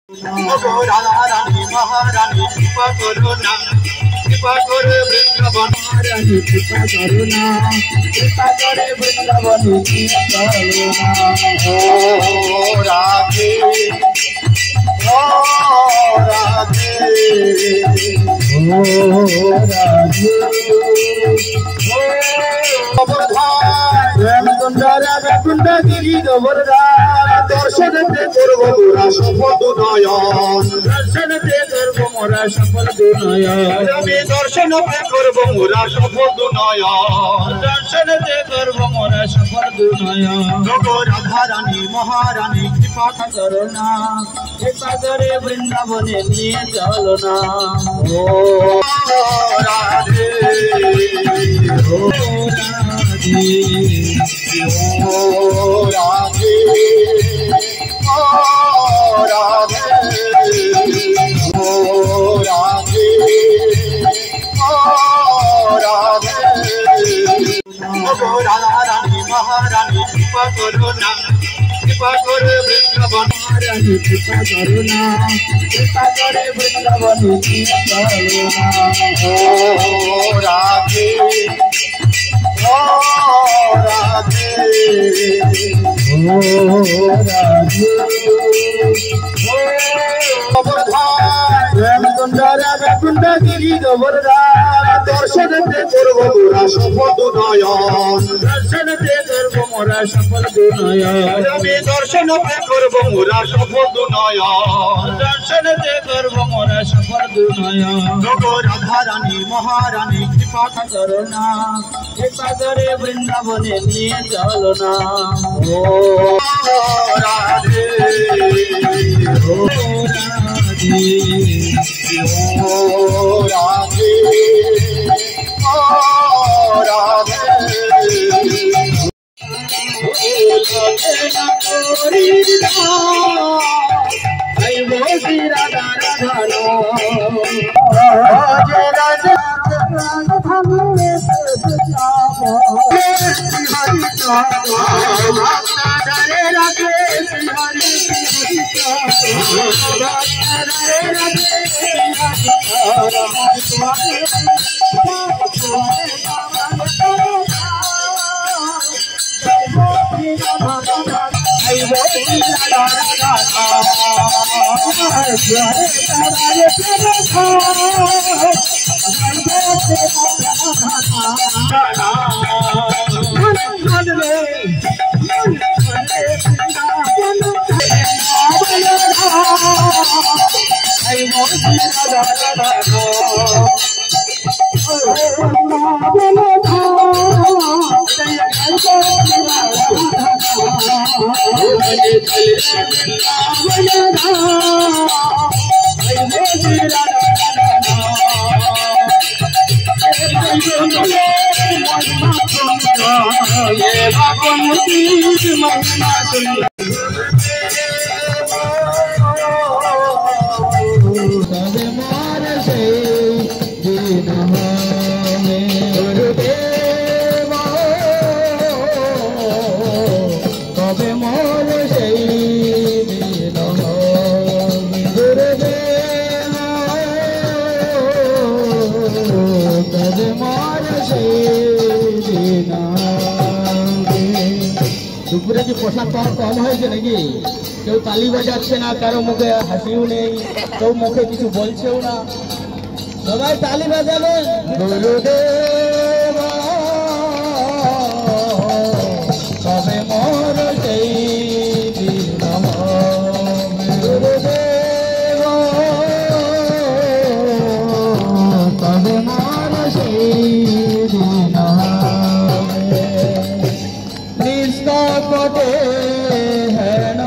রাধা রানী মহারানী কৃপা করো না, কৃপা করে বৃন্দাবন রানী কৃপা করো না, কৃপা করে বৃন্দাবনে নিয়ে চলো না। ও রাধে, ও রাধে, ও রাধে, রামকুণ্ড রাধাকুণ্ড গিরি গোবর্ধন, দর্শনতে করব মোরা সফল নয়ন, দর্শনতে করব মোরা সফল দুনয়ন, আমি দর্শনতে করব মোরা সফল নয়ন, দর্শনতে করব মোরা সফল দুনয়ন। রাধা রানী মহারানী কৃপা করো না, কৃপা করে বৃন্দাবনে নিয়ে চলো না। ও রাধে, ও রাধে, ও রাধে, ও রাধে, ও রাধে, ও রাধে, রাধা রানী মহারানী কৃপা করো না, কৃপা করে বৃন্দাবন রানী কৃপা করো না, কৃপা করে বৃন্দাবনে নিয়ে চলো না। ও রাধে, ও রাধে, ও রাধে, রামকুণ্ড রাধাকুণ্ড গিরি গোবর্ধন, দর্শনতে করব মোরা সফল নয়ন, দর্শনতে করব মোরা সফল দুনয়ন, আমি দর্শনতে করব মোরা সফল নয়ন, দর্শনতে করব মোরা সফল দুনয়ন। রাধা রানী মহারানী কৃপা করো না, কৃপা করে বৃন্দাবনে নিয়ে চলো না। ও রাধে, ও রাধে, ও রাধে, ও রাধে, রাধা রাধা দুপুরে কি পোশাক পাওয়া কম হয়েছে নাকি? কেউ তালি বাজাচ্ছে না, কারো মুখে হাসিও নেই, কেউ মুখে কিছু বলছেও না, সবাই তালি বাজাবেন। গুরুদেব তবে মোর সেই দিন, গুরুদেব তবে মোর সেই দিন, নিষ্কপটে হেন